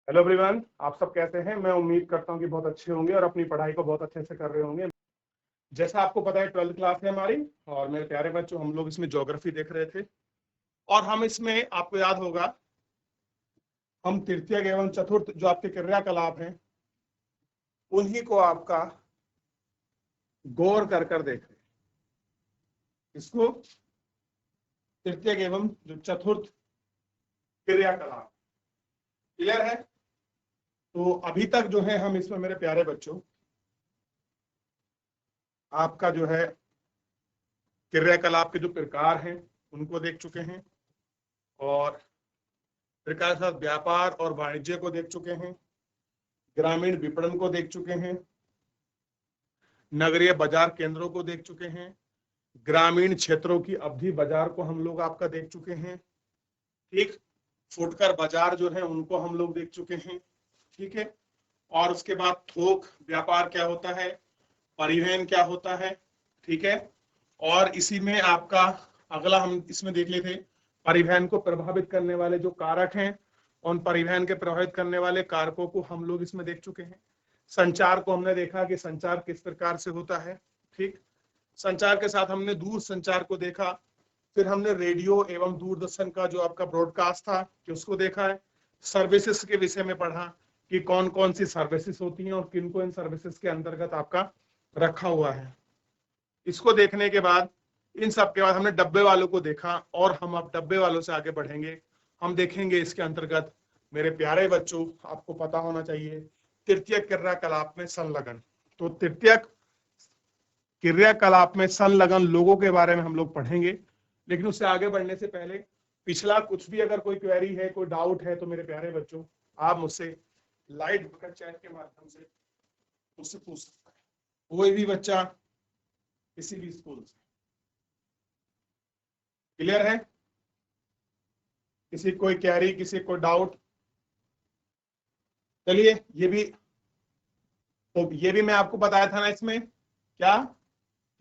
Hello everyone, आप सब कैसे हैं। मैं उम्मीद करता हूं कि बहुत अच्छे होंगे और अपनी पढ़ाई को बहुत अच्छे से कर रहे होंगे। जैसा आपको पता है 12th क्लास है हमारी, और मेरे प्यारे बच्चों हम लोग इसमें ज्योग्राफी देख रहे थे। और हम इसमें आपको याद होगा हम तृतीयक एवं चतुर्थ जो आपके क्रियाकलाप हैं उन्हीं को आपका गौर कर कर देख रहे हैं। इसको तृतीयक एवं जो चतुर्थ क्रियाकलाप क्लियर है। तो अभी तक जो है हम इसमें मेरे प्यारे बच्चों आपका जो है क्रियाकलाप के जो प्रकार हैं उनको देख चुके हैं, और प्रकार के साथ व्यापार और वाणिज्य को देख चुके हैं, ग्रामीण विपणन को देख चुके हैं, नगरीय बाजार केंद्रों को देख चुके हैं, ग्रामीण क्षेत्रों की अवधि बाजार को हम लोग आपका देख चुके हैं। ठीक, फुटकर बाजार जो है उनको हम लोग देख चुके हैं। ठीक है, और उसके बाद थोक व्यापार क्या होता है, परिवहन क्या होता है। ठीक है, और इसी में आपका अगला हम इसमें देख लेते परिवहन को प्रभावित करने वाले जो कारक हैं, उन परिवहन के प्रभावित करने वाले कारकों को हम लोग इसमें देख चुके हैं। संचार को हमने देखा कि संचार किस प्रकार से होता है। ठीक, संचार के साथ हमने दूर संचार को देखा, फिर हमने रेडियो एवं दूरदर्शन का जो आपका ब्रॉडकास्ट था कि उसको देखा है। सर्विसेज के विषय में पढ़ा कि कौन कौन सी सर्विसेज होती हैं और किनको इन सर्विसेज के अंतर्गत आपका रखा हुआ है। इसको देखने के बाद इन सब के बाद हमने डब्बे वालों को देखा, और हम अब डब्बे वालों से आगे बढ़ेंगे। हम देखेंगे इसके अंतर्गत मेरे प्यारे बच्चों आपको पता होना चाहिए तृतीय क्रियाकलाप में संलग्न। तो तृतीय क्रियाकलाप में संलग्न लोगों के बारे में हम लोग पढ़ेंगे, लेकिन उससे आगे बढ़ने से पहले पिछला कुछ भी अगर कोई क्वेरी है, कोई डाउट है, तो मेरे प्यारे बच्चों आप मुझसे लाइव चैट के माध्यम से मुझसे पूछ सकते हैं, कोई भी बच्चा किसी भी स्कूल से। क्लियर है? किसी कोई क्वेरी, किसी को डाउट? चलिए ये भी मैं आपको बताया था ना इसमें क्या,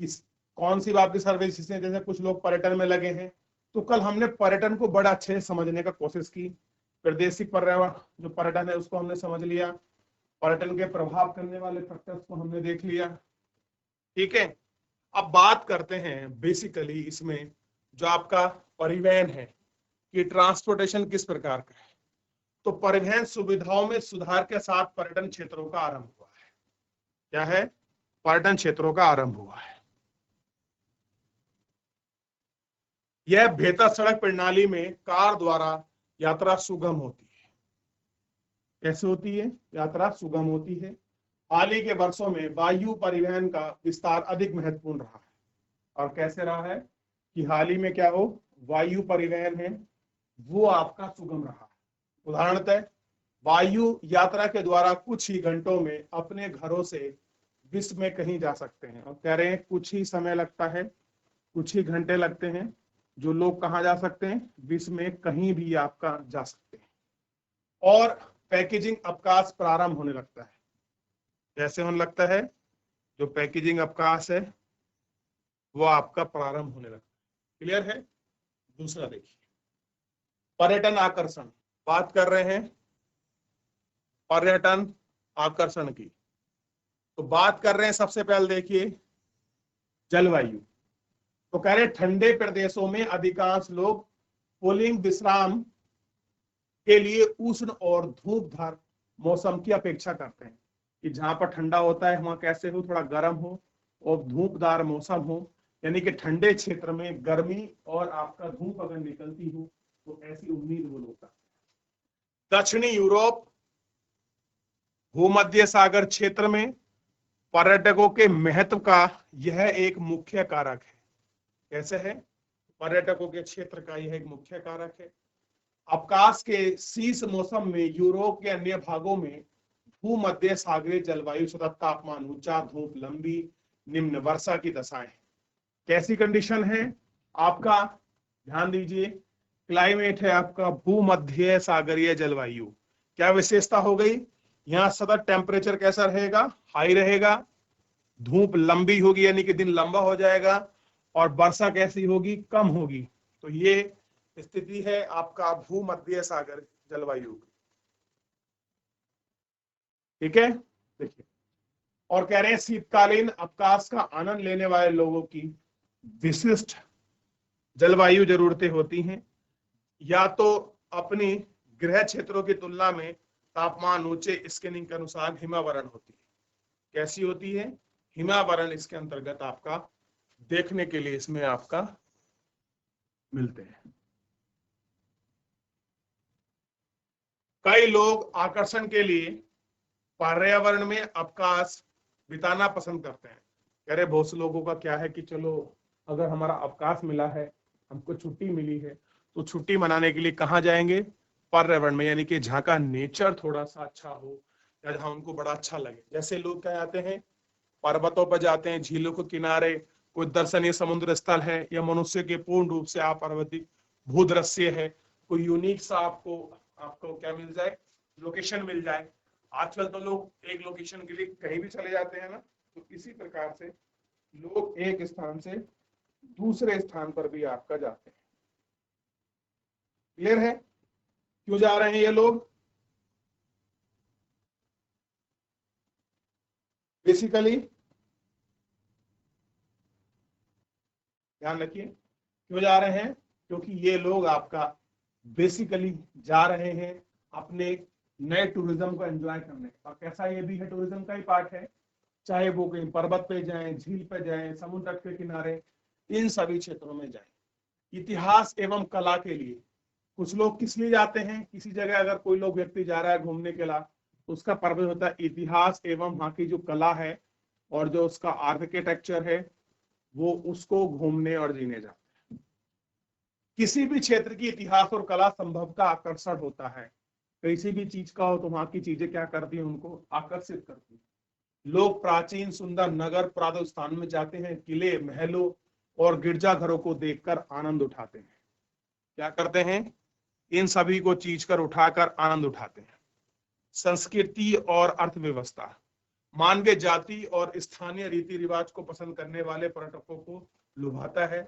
किस कौन सी बात की सर्विस है। जैसे कुछ लोग पर्यटन में लगे हैं, तो कल हमने पर्यटन को बड़ा अच्छे से समझने का कोशिश की। प्रादेशिक पर्यावरण जो पर्यटन है उसको हमने समझ लिया, पर्यटन के प्रभाव करने वाले फैक्टर्स को हमने देख लिया। ठीक है, अब बात करते हैं बेसिकली इसमें जो आपका परिवहन है कि ट्रांसपोर्टेशन किस प्रकार का है। तो परिवहन सुविधाओं में सुधार के साथ पर्यटन क्षेत्रों का आरंभ हुआ है। क्या है? पर्यटन क्षेत्रों का आरंभ हुआ है। यह बेहतर सड़क प्रणाली में कार द्वारा यात्रा सुगम होती है। कैसे होती है? यात्रा सुगम होती है। हाल ही के वर्षों में वायु परिवहन का विस्तार अधिक महत्वपूर्ण रहा है। और कैसे रहा है कि हाल ही में क्या हो, वायु परिवहन है वो आपका सुगम रहा है। उदाहरणतः वायु यात्रा के द्वारा कुछ ही घंटों में अपने घरों से विश्व में कहीं जा सकते हैं। और कह रहे हैं कुछ ही समय लगता है, कुछ ही घंटे लगते हैं, जो लोग कहाँ जा सकते हैं, विश्व में कहीं भी आपका जा सकते हैं। और पैकेजिंग अवकाश प्रारंभ होने लगता है। जैसे होने लगता है, जो पैकेजिंग अवकाश है वो आपका प्रारंभ होने लगता है। क्लियर है? दूसरा देखिए, पर्यटन आकर्षण। बात कर रहे हैं पर्यटन आकर्षण की, तो बात कर रहे हैं सबसे पहले देखिए जलवायु। तो कह रहे ठंडे प्रदेशों में अधिकांश लोग पुलिंग विश्राम के लिए उष्ण और धूपधार मौसम की अपेक्षा करते हैं कि जहां पर ठंडा होता है वहां कैसे हो, थोड़ा गर्म हो और धूपदार मौसम हो। यानी कि ठंडे क्षेत्र में गर्मी और आपका धूप अगर निकलती हो तो ऐसी उम्मीद वो लोग करते हैं। दक्षिणी यूरोप, भूमध्य सागर क्षेत्र में पर्यटकों के महत्व का यह एक मुख्य कारक है। कैसे है? पर्यटकों के क्षेत्र का यह एक मुख्य कारक है। अवकाश के शीर्ष मौसम में यूरोप के अन्य भागों में भूमध्य सागरीय जलवायु सतत तापमान ऊंचा, धूप लंबी, निम्न वर्षा की दशाएं। कैसी कंडीशन है आपका? ध्यान दीजिए, क्लाइमेट है आपका भूमध्य सागरीय जलवायु। क्या विशेषता हो गई? यहाँ सतत टेम्परेचर कैसा रहेगा? हाई रहेगा, धूप लंबी होगी यानी कि दिन लंबा हो जाएगा, और वर्षा कैसी होगी? कम होगी। तो ये स्थिति है आपका भूमध्य सागर जलवायु की। ठीक है, देखिए, और कह रहे हैं शीतकालीन अवकाश का आनंद लेने वाले लोगों की विशिष्ट जलवायु जरूरतें होती हैं, या तो अपनी गृह क्षेत्रों की तुलना में तापमान ऊंचे स्कैनिंग के अनुसार हिमावरण होती है। कैसी होती है? हिमावरण इसके अंतर्गत आपका देखने के लिए इसमें आपका मिलते हैं। कई लोग आकर्षण के लिए पर्यावरण में अवकाश बिताना पसंद करते हैं। कह रहे बहुत से लोगों का क्या है कि चलो अगर हमारा अवकाश मिला है, हमको छुट्टी मिली है, तो छुट्टी मनाने के लिए कहाँ जाएंगे? पर्यावरण में, यानी कि जहाँ का नेचर थोड़ा सा अच्छा हो या जहाँ उनको बड़ा अच्छा लगे। जैसे लोग क्या जाते हैं, पर्वतों पर जाते हैं, झीलों के किनारे, कोई दर्शनीय समुद्र स्थल है, या मनुष्य के पूर्ण रूप से अपर्वतित भूदृश्य है, कोई यूनिक सा आपको आपको क्या मिल जाए, लोकेशन मिल जाए। आजकल तो लोग एक लोकेशन के लिए कहीं भी चले जाते हैं ना, तो इसी प्रकार से लोग एक स्थान से दूसरे स्थान पर भी आपका जाते हैं। क्लियर है क्यों जा रहे हैं ये लोग? बेसिकली ध्यान रखिए, क्यों जा रहे हैं? क्योंकि ये लोग आपका बेसिकली जा रहे हैं अपने नए टूरिज्म को एंजॉय करने। और कैसा ये भी है, टूरिज्म का ही पार्ट है, चाहे वो कहीं पर्वत पे जाएं, झील पे जाएं, समुद्र के किनारे, इन सभी क्षेत्रों में जाएं। इतिहास एवं कला के लिए कुछ लोग किस लिए जाते हैं? किसी जगह अगर कोई लोग व्यक्ति जा रहा है घूमने के लिए, उसका पर्पज होता है इतिहास एवं वहां की जो कला है और जो उसका आर्किटेक्चर है, वो उसको घूमने और जीने जाते हैं। किसी भी क्षेत्र की इतिहास और कला संभव का आकर्षण होता है। किसी भी चीज का हो तो वहां की चीजें क्या करती हैं, उनको आकर्षित करती हैं। लोग प्राचीन सुंदर नगर पुरातन स्थान में जाते हैं, किले, महलों और गिरजाघरों को देखकर आनंद उठाते हैं। क्या करते हैं? इन सभी को चीज कर उठाकर आनंद उठाते हैं। संस्कृति और अर्थव्यवस्था, मानवीय जाति और स्थानीय रीति रिवाज को पसंद करने वाले पर्यटकों को लुभाता है।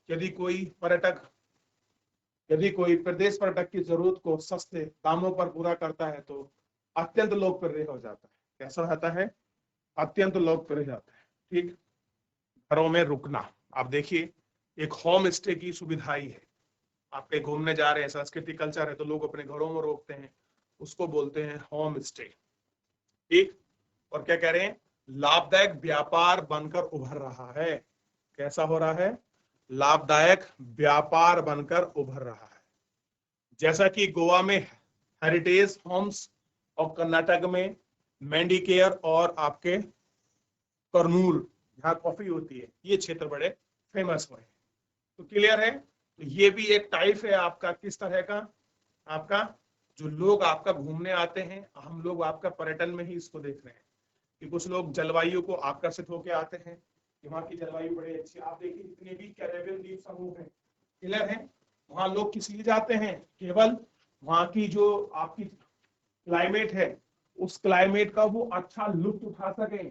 यदि कोई प्रदेश पर्यटक की जरूरत को सस्ते दामों पर पूरा करता है तो अत्यंत लोकप्रिय हो जाता है। कैसा रहता है? अत्यंत लोकप्रिय जाता है। ठीक, घरों में रुकना, आप देखिए एक होम स्टे की सुविधा ही है। आप कहीं घूमने जा रहे हैं, संस्कृति कल्चर है, तो लोग अपने घरों में रोकते हैं, उसको बोलते हैं होम स्टे। ठीक, और क्या कह रहे हैं? लाभदायक व्यापार बनकर उभर रहा है। कैसा हो रहा है? लाभदायक व्यापार बनकर उभर रहा है। जैसा कि गोवा में हेरिटेज होम्स और कर्नाटक में मेंडिकेयर और आपके कर्नूल जहाँ कॉफी होती है, ये क्षेत्र बड़े फेमस हुए हैं। तो क्लियर है? तो ये भी एक टाइप है आपका, किस तरह का? आपका जो लोग आपका घूमने आते हैं, हम लोग आपका पर्यटन में ही इसको देख रहे हैं कि कुछ लोग जलवायु को आकर्षित होकर आते हैं, वहाँ की जलवायु बड़ी अच्छी। आप देखिए जितने भी कैरेबियन द्वीप समूह है, क्लियर है, वहाँ लोग किस लिए जाते हैं? केवल वहाँ की जो आपकी क्लाइमेट है, उस क्लाइमेट का वो अच्छा लुत्फ उठा सके,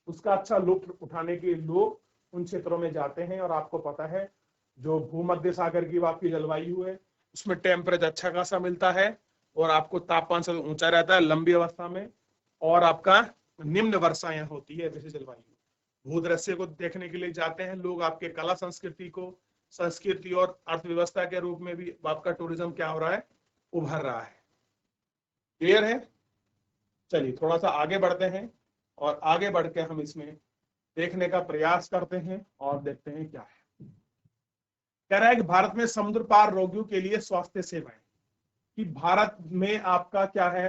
उसका अच्छा लुत्फ उठाने के लोग उन क्षेत्रों में जाते हैं। और आपको पता है जो भूमध्य सागर की आपकी जलवायु है, उसमें टेम्परेचर अच्छा खासा मिलता है और आपको तापमान से ऊंचा रहता है लंबी अवस्था में, और आपका निम्न वर्षाएं होती है। जैसे जलवायु भूदृश्य को देखने के लिए जाते हैं लोग, आपके कला संस्कृति को, संस्कृति और अर्थव्यवस्था के रूप में भी आपका टूरिज्म क्या हो रहा है? उभर रहा है। क्लियर है? चलिए थोड़ा सा आगे बढ़ते हैं और आगे बढ़ के हम इसमें देखने का प्रयास करते हैं और देखते हैं क्या है। कह रहा है कि भारत में समुद्र पार रोगियों के लिए स्वास्थ्य सेवाएं, कि भारत में आपका क्या है,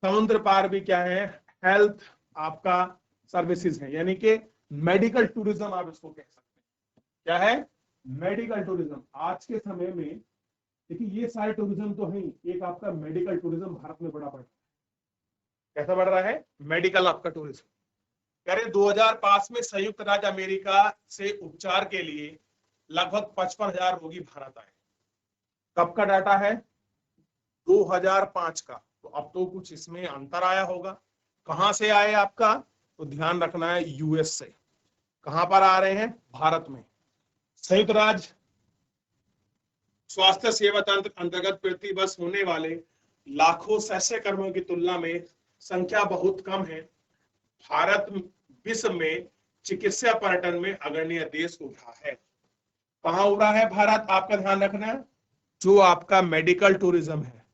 समुद्र पार भी क्या है, हेल्थ आपका सर्विसेज है, यानी कि मेडिकल टूरिज्म आप इसको कह सकते हैं। क्या है? Medical tourism. आज के समय में देखिए ये सारे टूरिज्म तो है, एक आपका मेडिकल टूरिज्म भारत में बड़ा बढ़ रहा है। कैसा बढ़ रहा है? मेडिकल आपका टूरिज्म। कह रहे 2005 में संयुक्त राज्य अमेरिका से उपचार के लिए लगभग 55,000 रोगी भारत आए। कब का डाटा है? 2005 का। तो अब तो कुछ इसमें अंतर आया होगा। कहां से आए आपका? तो ध्यान रखना है यूएस से। कहां पर आ रहे हैं? भारत में। संयुक्त राज्य स्वास्थ्य सेवा तंत्र अंतर्गत प्रतिवर्ष होने वाले लाखों स्वास्थ्य कर्मियों की तुलना में संख्या बहुत कम है। भारत विश्व में चिकित्सा पर्यटन में अग्रणी देश उभरा है। कहां उभरा है भारत, आपका ध्यान रखना है, जो आपका मेडिकल टूरिज्म है,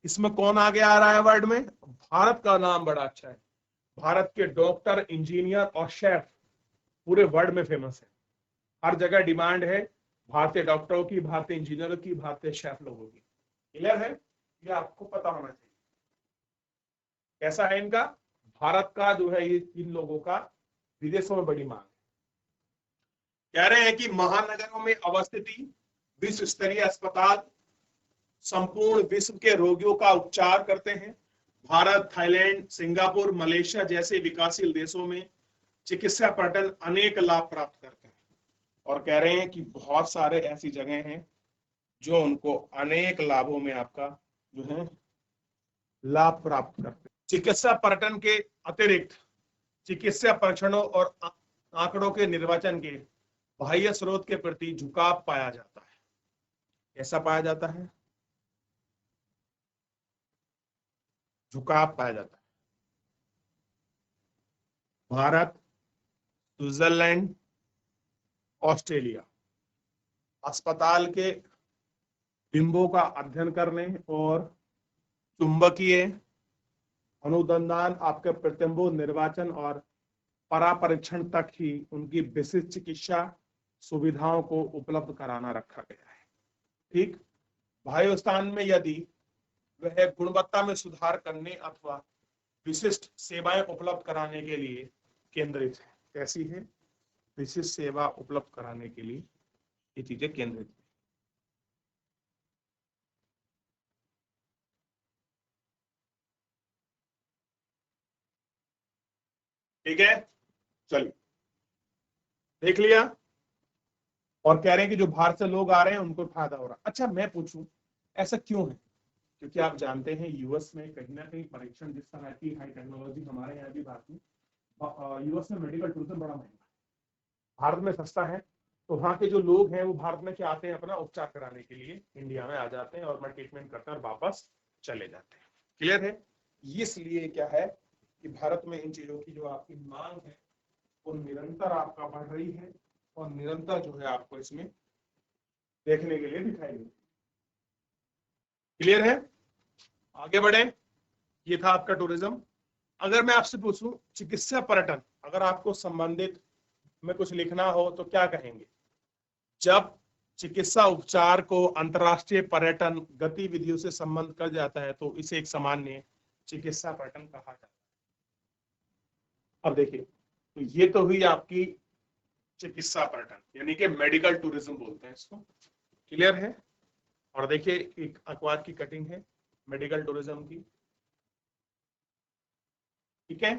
इसमें कौन आगे आ रहा है वर्ल्ड में, भारत का नाम बड़ा अच्छा है। भारत के डॉक्टर, इंजीनियर और शेफ पूरे वर्ल्ड में फेमस है। हर जगह डिमांड है भारतीय डॉक्टरों की, भारतीय इंजीनियरों की, भारतीय शेफ लोगों की। क्लियर है, ये आपको पता होना चाहिए। कैसा है इनका, भारत का जो है ये इन लोगों का विदेशों में बड़ी मांग है। कह रहे हैं कि महानगरों में अवस्थित विश्व स्तरीय अस्पताल संपूर्ण विश्व के रोगियों का उपचार करते हैं। भारत, थाईलैंड, सिंगापुर, मलेशिया जैसे विकासशील देशों में चिकित्सा पर्यटन अनेक लाभ प्राप्त करते हैं। और कह रहे हैं कि बहुत सारे ऐसी जगह हैं जो उनको अनेक लाभों में आपका जो है लाभ प्राप्त करते हैं। चिकित्सा पर्यटन के अतिरिक्त चिकित्सा परीक्षणों और आंकड़ों के निर्वाचन के बाह्य स्रोत के प्रति झुकाव पाया जाता है। कैसा पाया जाता है, झुकाव पाया जाता है। भारत, स्विट्जरलैंड, ऑस्ट्रेलिया अस्पताल के बिंबों का अध्ययन करने और चुंबकीय अनुसंधान, आपके प्रतिबिंब निर्वाचन और परापरीक्षण तक ही उनकी विशिष्ट चिकित्सा सुविधाओं को उपलब्ध कराना रखा गया है। ठीक, वायुस्थान में यदि वह गुणवत्ता में सुधार करने अथवा विशिष्ट सेवाएं उपलब्ध कराने के लिए केंद्रित है। कैसी है, विशिष्ट सेवा उपलब्ध कराने के लिए ये चीजें केंद्रित है। ठीक है, चलिए देख लिया। और कह रहे हैं कि जो बाहर से लोग आ रहे हैं उनको फायदा हो रहा है। अच्छा मैं पूछूं, ऐसा क्यों है, क्योंकि आप जानते हैं यूएस में कहीं ना कहीं परीक्षण जिस तरह की हाई टेक्नोलॉजी हमारे यहाँ भी भारत में, यूएस में मेडिकल टूरिज्म बड़ा महंगा है, भारत में सस्ता है। तो वहाँ के जो लोग हैं वो भारत में क्या आते हैं, अपना उपचार कराने के लिए इंडिया में आ जाते हैं और अपना ट्रीटमेंट करते हैं और वापस चले जाते हैं। क्लियर है, इसलिए क्या है कि भारत में इन चीजों की जो आपकी मांग है वो निरंतर आपका बढ़ रही है और निरंतर जो है आपको इसमें देखने के लिए दिखाई देती है। क्लियर है, आगे बढ़े। ये था आपका टूरिज्म। अगर मैं आपसे पूछूं चिकित्सा पर्यटन, अगर आपको संबंधित में कुछ लिखना हो तो क्या कहेंगे। जब चिकित्सा उपचार को अंतरराष्ट्रीय पर्यटन गतिविधियों से संबंध कर जाता है तो इसे एक सामान्य चिकित्सा पर्यटन कहा जाता है। अब देखिए, तो ये तो हुई आपकी चिकित्सा पर्यटन यानी कि मेडिकल टूरिज्म बोलते हैं इसको। क्लियर है, और देखिए एक अखबार की कटिंग है मेडिकल टूरिज्म की। ठीक है,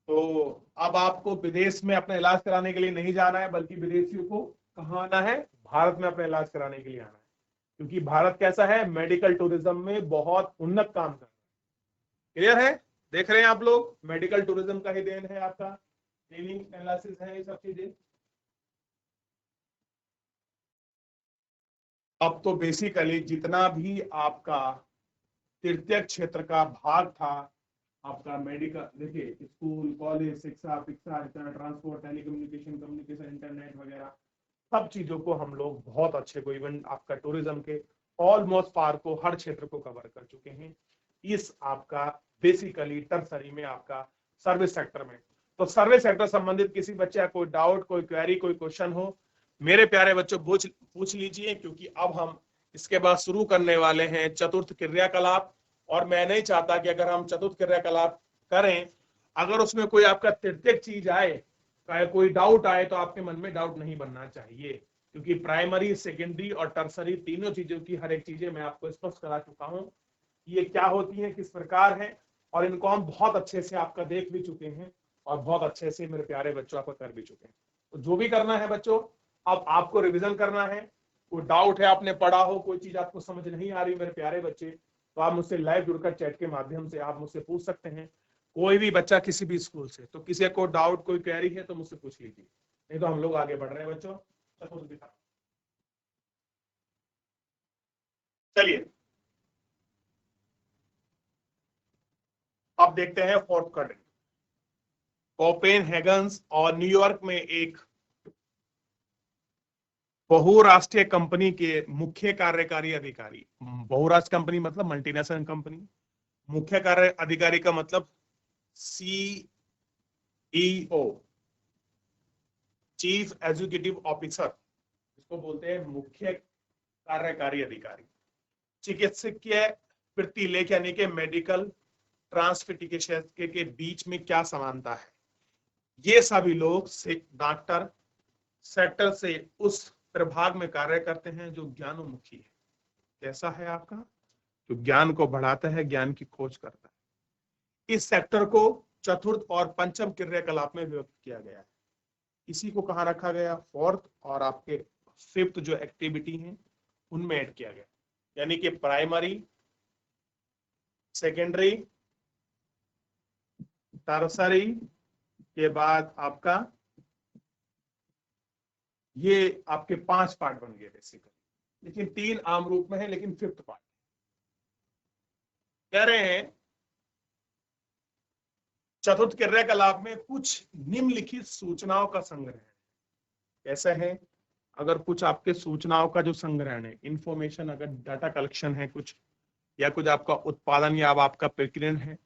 तो अब आपको विदेश में अपना इलाज कराने के लिए नहीं जाना है, बल्कि विदेशियों को कहाँ आना है, भारत में अपना इलाज कराने के लिए आना है। क्योंकि भारत कैसा है, मेडिकल टूरिज्म में बहुत उन्नत काम कर रहा है। क्लियर है, देख रहे हैं आप लोग, मेडिकल टूरिज्म का ही देन है आपका, ट्रेनिंग एनालिसिस है, ये सब चीजें। अब तो बेसिकली जितना भी आपका तृतीय क्षेत्र का भाग था आपका मेडिकल, देखिए स्कूल, कॉलेज, शिक्षा, ट्रांसपोर्ट, टेलीकम्युनिकेशन, कम्युनिकेशन, इंटरनेट वगैरह सब चीजों को हम लोग बहुत अच्छे को, इवन आपका टूरिज्म के ऑलमोस्ट पार को, हर क्षेत्र को कवर कर चुके हैं इस आपका बेसिकली टर्सरी में, आपका सर्विस सेक्टर में। तो सर्विस सेक्टर संबंधित किसी बच्चे का कोई डाउट, कोई क्वेरी, कोई क्वेश्चन हो, मेरे प्यारे बच्चों पूछ लीजिए, क्योंकि अब हम इसके बाद शुरू करने वाले हैं चतुर्थ क्रियाकलाप। और मैं नहीं चाहता कि अगर हम चतुर्थ क्रियाकलाप करें, अगर उसमें कोई आपका तृतीयक चीज आए, कोई डाउट आए, तो आपके मन में डाउट नहीं बनना चाहिए, क्योंकि प्राइमरी, सेकेंडरी और टर्सरी तीनों चीजों की हर एक चीजें मैं आपको स्पष्ट करा चुका हूं, ये क्या होती है, किस प्रकार है, और इनको हम बहुत अच्छे से आपका देख भी चुके हैं और बहुत अच्छे से मेरे प्यारे बच्चों आपको कर भी चुके हैं। तो जो भी करना है बच्चों, अब आपको रिविजन करना है। कोई डाउट है, आपने पढ़ा हो, कोई चीज आपको समझ नहीं आ रही मेरे प्यारे बच्चे, तो आप मुझसे लाइव जुड़कर चैट के माध्यम से आप मुझसे पूछ सकते हैं। कोई भी बच्चा किसी भी स्कूल से, तो किसी को डाउट, कोई क्वेरी है तो मुझसे पूछ लीजिए, नहीं तो हम लोग आगे बढ़ रहे हैं बच्चों। चलिए अब देखते हैं फोर्थ क्वाड्रेंट। कोपेनहेगन और न्यूयॉर्क में एक बहुराष्ट्रीय कंपनी के मुख्य कार्यकारी अधिकारी, बहुराष्ट्रीय कंपनी मतलब मल्टीनेशनल कंपनी, मुख्य कार्य अधिकारी का मतलब सीईओ, चीफ एग्जीक्यूटिव ऑफिसर, इसको बोलते हैं मुख्य कार्यकारी अधिकारी। चिकित्सकीय प्रतिलेख यानी कि मेडिकल ट्रांसफिटिकेशन के बीच में क्या समानता है, ये सभी लोग डॉक्टर सेक्टर से उस प्रभाग में कार्य करते हैं जो ज्ञानोन्मुखी है। कैसा है आपका, जो ज्ञान को बढ़ाता है, ज्ञान की खोज करता है। इस सेक्टर को चतुर्थ और पंचम क्रियाकलाप में विभक्त किया गया है। इसी को कहाँ रखा गया, फोर्थ और आपके फिफ्थ जो एक्टिविटी है उनमें ऐड किया गया। यानी कि प्राइमरी, सेकेंडरी, टर्सरी के बाद आपका ये आपके 5 पार्ट बन गए बेसिकली, लेकिन 3 आम रूप में है, लेकिन फिफ्थ पार्ट कह रहे हैं चतुर्थ क्रियाकलाप में कुछ निम्नलिखित सूचनाओं का संग्रह है। कैसे है, अगर कुछ आपके सूचनाओं का जो संग्रहण है, इंफॉर्मेशन, अगर डाटा कलेक्शन है कुछ, या कुछ आपका उत्पादन या आपका प्रकीर्णन है,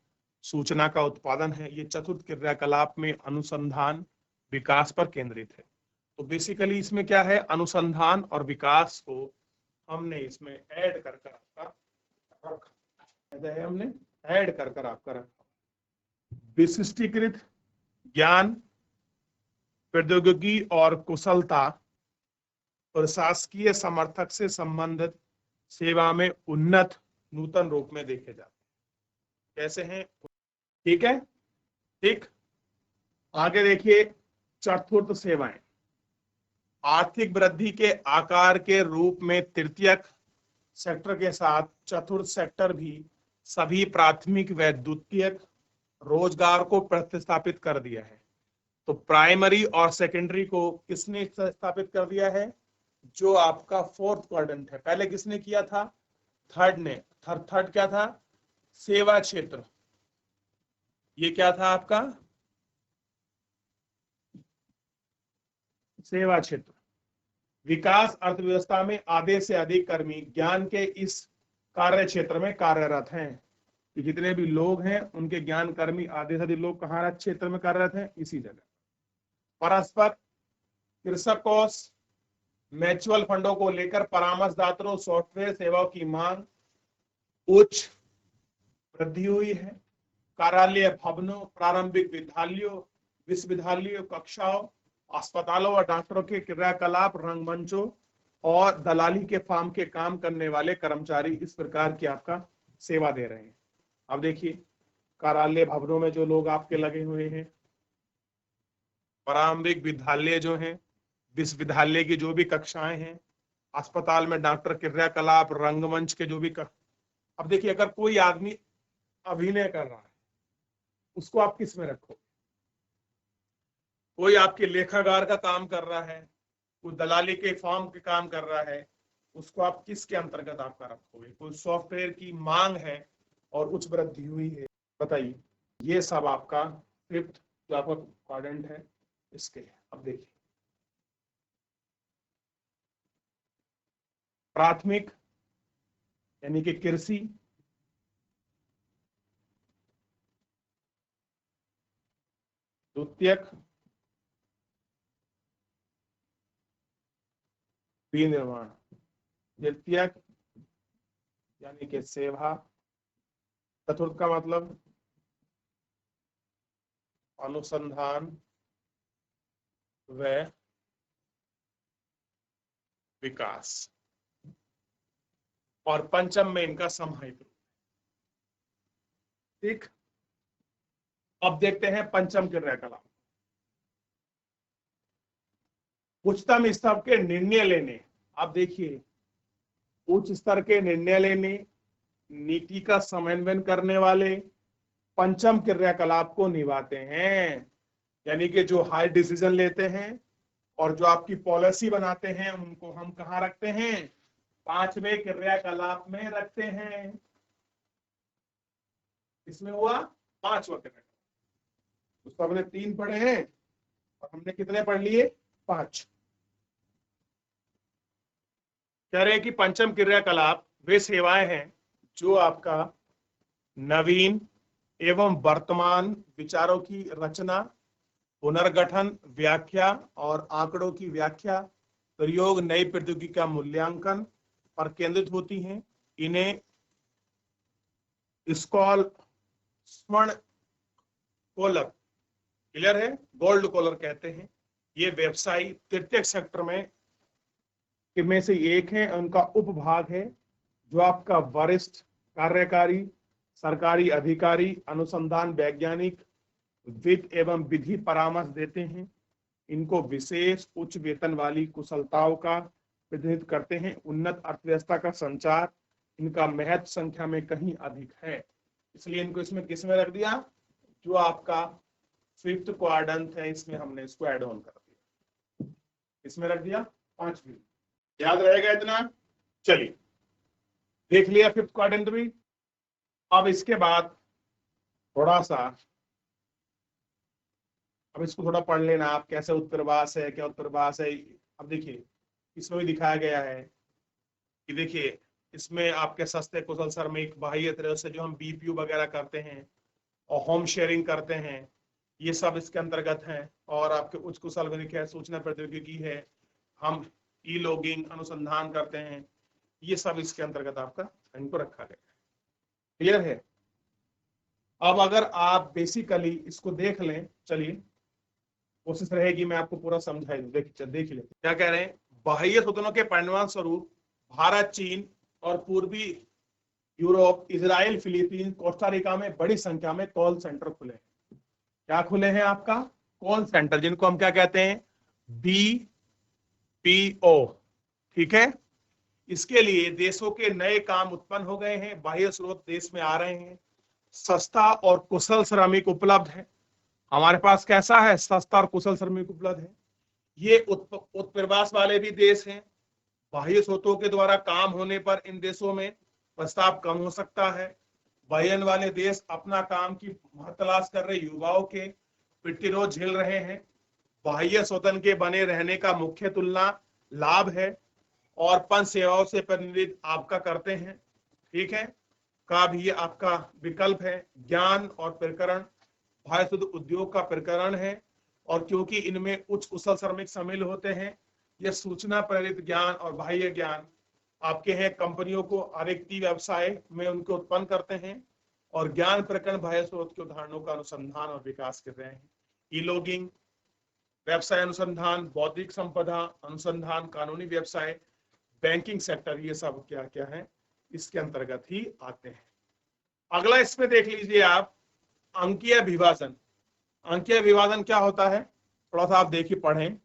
सूचना का उत्पादन है, ये चतुर्थ क्रियाकलाप में अनुसंधान विकास पर केंद्रित है। तो बेसिकली इसमें क्या है, अनुसंधान और विकास को हमने इसमें ऐड कर आपका रखा है, हमने ऐड कर आपका रखा। विशिष्टीकृत ज्ञान, प्रौद्योगिकी और कुशलता प्रशासकीय समर्थक से संबंधित सेवा में उन्नत नूतन रूप में देखे जाते हैं। कैसे हैं, ठीक है, ठीक। आगे देखिए, चतुर्थ सेवाएं, आर्थिक वृद्धि के आकार के रूप में तृतीयक सेक्टर के साथ चतुर्थ सेक्टर भी सभी प्राथमिक व द्वितीयक रोजगार को प्रतिस्थापित कर दिया है। तो प्राइमरी और सेकेंडरी को किसने स्थापित कर दिया है, जो आपका फोर्थ क्वाड्रेंट है। पहले किसने किया था, थर्ड ने। थर्ड क्या था, सेवा क्षेत्र। ये क्या था आपका, सेवा क्षेत्र। विकास अर्थव्यवस्था में आधे से अधिक कर्मी ज्ञान के इस कार्य क्षेत्र में कार्यरत हैं। कि जितने भी लोग हैं उनके ज्ञान कर्मी आधे से अधिक लोग कहाँ क्षेत्र में कार्यरत हैं, इसी जगह। परस्पर कृषक कोष, म्यूचुअल फंडों को लेकर परामर्शदाताओं, सॉफ्टवेयर सेवाओं की मांग उच्च वृद्धि हुई है। कार्यालय भवनों, प्रारंभिक विद्यालयों, विश्वविद्यालयों, कक्षाओं, अस्पतालों और डॉक्टरों के क्रियाकलाप, रंगमंचों और दलाली के फार्म के काम करने वाले कर्मचारी इस प्रकार की आपका सेवा दे रहे हैं। अब देखिए, कार्यालय भवनों में जो लोग आपके लगे हुए हैं, प्रारंभिक विद्यालय जो हैं, विश्वविद्यालय की जो भी कक्षाएं हैं, अस्पताल में डॉक्टर क्रियाकलाप, रंगमंच के जो भी अब देखिए, अगर कोई आदमी अभिनय कर रहा है उसको आप किस में रखो, कोई आपके लेखागार का काम कर रहा है, कोई दलाली के फॉर्म के काम कर रहा है, उसको आप किसके अंतर्गत आपका रखोगे। कोई सॉफ्टवेयर की मांग है और उच्च वृद्धि हुई है, बताइए। ये सब आपका फिफ्थ जो आपका क्वाड्रेंट है इसके। अब देखिए, प्राथमिक यानी कि कृषि, द्वितीयक विनिर्माण, तृतीयक यानी कि सेवा, चतुर्थ का मतलब अनुसंधान व विकास, और पंचम में इनका समाहित रूप। ठीक, अब देखते हैं पंचम क्रियाकलाप। उच्चतम स्तर के निर्णय लेने। आप देखिए, उच्च स्तर के निर्णय लेने, नीति का समन्वय करने वाले पंचम क्रियाकलाप को निभाते हैं। यानी कि जो हाई डिसीजन लेते हैं और जो आपकी पॉलिसी बनाते हैं, उनको हम कहाँ रखते हैं, पांचवें क्रियाकलाप में रखते हैं। इसमें हुआ 5वां क्रियाकलाप। तो सबने 3 पढ़े हैं और हमने कितने पढ़ लिए? 5। कह रहे हैं कि पंचम क्रियाकलाप वे सेवाएं हैं जो आपका नवीन एवं वर्तमान विचारों की रचना, पुनर्गठन, व्याख्या और आंकड़ों की व्याख्या, प्रयोग, नई प्रौद्योगिकी का मूल्यांकन पर केंद्रित होती हैं। इन्हें स्कॉल स्वर्ण कॉलर, क्लियर है, गोल्ड कॉलर कहते हैं। ये व्यवसायी तृतीय सेक्टर में से एक है, उनका उपभाग है जो आपका वरिष्ठ कार्यकारी सरकारी अधिकारी, अनुसंधान वैज्ञानिक, वित्त एवं विधि परामर्श देते हैं। इनको विशेष उच्च वेतन वाली कुशलताओं का प्रतिनिधित्व करते हैं। उन्नत अर्थव्यवस्था का संचार इनका महत्व संख्या में कहीं अधिक है, इसलिए इनको इसमें किस में रख दिया? जो आपका 5th क्वाड्रेंट है, इसमें हमने इसको ऐड ऑन कर दिया, इसमें रख दिया 5वीं। याद रहेगा इतना? चलिए देख लिया 5th क्वाड्रेंट भी। अब इसके बाद थोड़ा सा, अब इसको थोड़ा पढ़ लेना आप, कैसे उत्तरवास है, क्या उत्तरवास है। अब देखिए इसमें भी दिखाया गया है कि देखिए इसमें आपके सस्ते कुशल श्रमिक, बाह्य तरह से जो हम बीपीयू वगैरह करते हैं और होम शेयरिंग करते हैं, ये सब इसके अंतर्गत हैं। और आपके उच्च कुशल है, सूचना प्रौद्योगिकी है, हम ई लॉगिंग अनुसंधान करते हैं, ये सब इसके अंतर्गत आपका इनको रखा गया है। क्लियर है? अब अगर आप बेसिकली इसको देख लें, चलिए कोशिश रहेगी मैं आपको पूरा समझाई दूं। देख ले क्या कह रहे हैं। बाह्य शोधनों के परिणाम स्वरूप भारत, चीन और पूर्वी यूरोप, इजराइल, फिलीपींस, कोस्टारिका में बड़ी संख्या में कॉल सेंटर खुले हैं। क्या खुले हैं? आपका कॉल सेंटर, जिनको हम क्या कहते हैं? BPO। ठीक है, इसके लिए देशों के नए काम उत्पन्न हो गए हैं, बाह्य स्रोत देश में आ रहे हैं, सस्ता और कुशल श्रमिक उपलब्ध है। हमारे पास कैसा है? सस्ता और कुशल श्रमिक उपलब्ध है। ये उत्प्रवास वाले भी देश हैं, बाह्य स्रोतों के द्वारा काम होने पर इन देशों में प्रस्ताव कम हो सकता है। बहन वाले देश अपना काम की तलाश कर रहे युवाओं के प्रतिरोध झेल रहे हैं। बाह्य स्वतंत्र के बने रहने का मुख्य तुलना लाभ है और पंच सेवाओं से प्रतिनिधित्व आपका करते हैं, ठीक है, का भी आपका विकल्प है। ज्ञान और प्रकरण बाह्य शुद्ध उद्योग का प्रकरण है, और क्योंकि इनमें उच्च कुशल श्रमिक शामिल होते हैं, यह सूचना प्रेरित ज्ञान और बाह्य ज्ञान आपके हैं, कंपनियों को आर्थिक व्यवसाय में उनको उत्पन्न करते हैं, और ज्ञान प्रकरण बाह्य स्रोत के उदाहरणों का अनुसंधान और विकास कर रहे हैं। ई लॉगिंग, व्यवसाय अनुसंधान, बौद्धिक संपदा अनुसंधान, कानूनी व्यवसाय, बैंकिंग सेक्टर, ये सब क्या क्या है इसके अंतर्गत ही आते हैं। अगला इसमें देख लीजिए आप, अंकीय विभाजन। अंकीय विभाजन क्या होता है? थोड़ा सा आप देखिए, पढ़ें।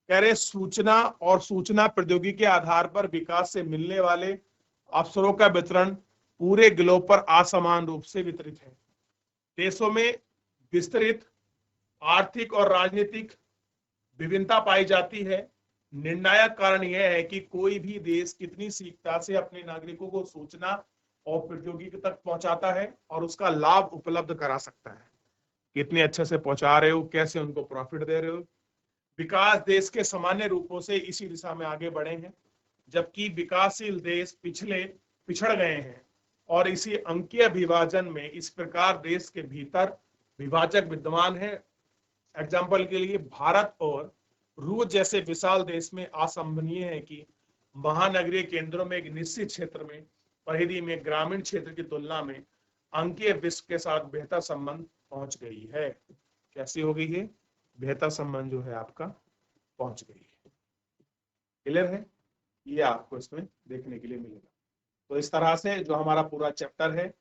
कह रहे सूचना और सूचना प्रौद्योगिकी के आधार पर विकास से मिलने वाले अवसरों का वितरण पूरे ग्लोब पर असमान रूप से वितरित है। देशों में विस्तृत आर्थिक और राजनीतिक विभिन्नता पाई जाती है। निर्णायक कारण यह है कि कोई भी देश कितनी शीघ्रता से अपने नागरिकों को सूचना और प्रौद्योगिकी तक पहुंचाता है और उसका लाभ उपलब्ध करा सकता है। कितने अच्छे से पहुंचा रहे हो, कैसे उनको प्रॉफिट दे रहे हो। विकास देश के सामान्य रूपों से इसी दिशा में आगे बढ़े हैं, जबकि विकासशील देश पिछड़ गए हैं, और इसी अंकीय विभाजन में इस प्रकार देश के भीतर विभाजक विद्यमान है। एग्जाम्पल के लिए भारत और रूस जैसे विशाल देश में असंभवनीय है कि महानगरीय केंद्रों में एक निश्चित क्षेत्र में परिधि में ग्रामीण क्षेत्र की तुलना में अंकीय विश्व के साथ बेहतर संबंध पहुंच गई है। कैसी हो गई है? बेहतर संबंध जो है आपका पहुंच गई है। क्लियर है? ये आपको इसमें देखने के लिए मिलेगा। तो इस तरह से जो हमारा पूरा चैप्टर है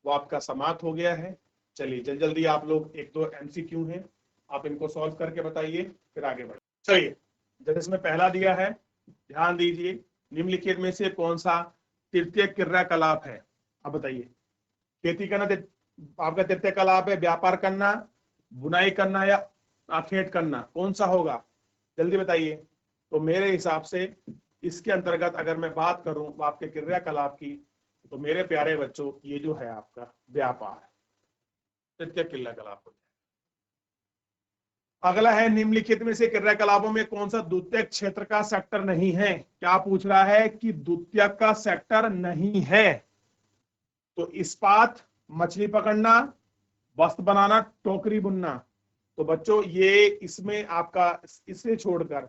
वो आपका समाप्त हो गया है। चलिए जल्दी जल्दी आप लोग 1-2 MCQ हैं, आप इनको सॉल्व करके बताइए, फिर आगे बढ़े। चलिए, जैसे इसमें पहला दिया है, ध्यान दीजिए, निम्नलिखित में से कौन सा तृतीय क्रियाकलाप है? अब बताइए। खेती करना आपका तृतीय कलाप है, व्यापार करना, बुनाई करना या आखेट करना, कौन सा होगा? जल्दी बताइए। तो मेरे हिसाब से इसके अंतर्गत अगर मैं बात करूं आपके क्रियाकलाप की, तो मेरे प्यारे बच्चों ये जो है आपका व्यापार। तृतीयक क्रियाकलाप हो जाएगा। अगला है निम्नलिखित में से क्रियाकलापों में कौन सा द्वितीयक क्षेत्र का सेक्टर नहीं है। क्या पूछ रहा है कि द्वितीयक का सेक्टर नहीं है। तो इस्पात, मछली पकड़ना, वस्त्र बनाना, टोकरी बुनना। तो बच्चों ये इसमें आपका इसे छोड़कर,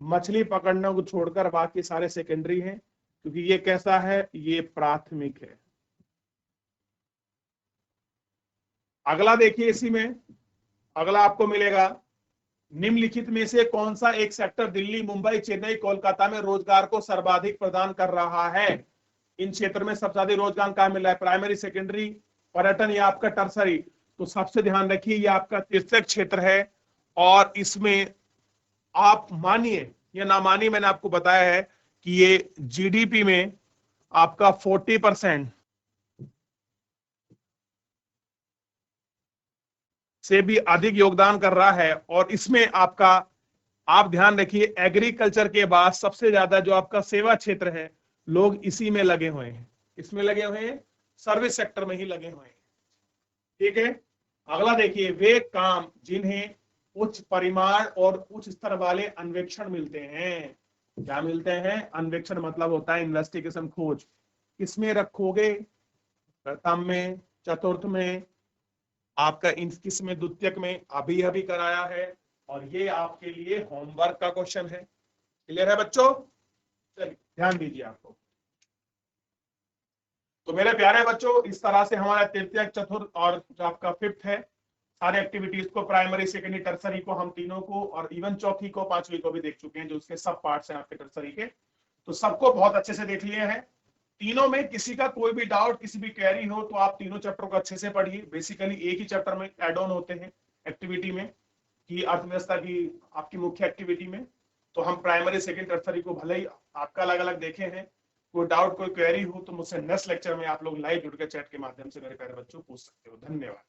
मछली पकड़ना को छोड़कर बाकी सारे सेकेंडरी हैं, क्योंकि ये कैसा है, ये प्राथमिक है। अगला देखिए, इसी में अगला आपको मिलेगा, निम्नलिखित में से कौन सा एक सेक्टर दिल्ली, मुंबई, चेन्नई, कोलकाता में रोजगार को सर्वाधिक प्रदान कर रहा है। इन क्षेत्र में सबसे ज्यादा रोजगार कहाँ मिल रहा है, प्राइमरी, सेकेंडरी, पर्यटन या आपका टर्सरी। तो सबसे ध्यान रखिए ये आपका तृतीयक क्षेत्र है, और इसमें आप मानिए या ना मानिए, मैंने आपको बताया है कि ये जीडीपी में आपका 40% से भी अधिक योगदान कर रहा है। और इसमें आपका, आप ध्यान रखिए, एग्रीकल्चर के बाद सबसे ज्यादा जो आपका सेवा क्षेत्र है, लोग इसी में लगे हुए हैं। इसमें लगे हुए हैं, सर्विस सेक्टर में ही लगे हुए हैं। ठीक है, अगला देखिए, वे काम जिन्हें उच्च परिमाण और उच्च स्तर वाले अन्वेषण मिलते हैं। क्या मिलते हैं, अन्वेषण मतलब होता है इन्वेस्टिगेशन, खोज। किसमें रखोगे, प्रथम में, चतुर्थ में, आपका इन किसमें, द्वितीयक में। अभी अभी कराया है, और ये आपके लिए होमवर्क का क्वेश्चन है। क्लियर है बच्चों, चलिए ध्यान दीजिए आपको। तो मेरे प्यारे बच्चों, इस तरह से हमारा तृतीयक, चतुर्थ और जो आपका फिफ्थ है, सारे एक्टिविटीज को, प्राइमरी, सेकेंडरी, टर्सरी को, हम तीनों को, और इवन चौथी को, पांचवी को भी देख चुके हैं, जो उसके सब पार्ट्स हैं आपके टर्सरी के। तो सबको बहुत अच्छे से देख लिए हैं। तीनों में किसी का कोई भी डाउट, किसी भी क्वेरी हो, तो आप तीनों चैप्टर को अच्छे से पढ़िए। बेसिकली एक ही चैप्टर में एड ऑन होते हैं एक्टिविटी में, कि अर्थव्यवस्था की आपकी मुख्य एक्टिविटी में। तो हम प्राइमरी, सेकेंड, टर्सरी को भले ही आपका अलग अलग देखे हैं। कोई डाउट, कोई क्वेरी हो तो मुझसे नेक्स्ट लेक्चर में आप लोग लाइव जुड़ के चैट के माध्यम से मेरे प्यारे बच्चों पूछ सकते हो। धन्यवाद।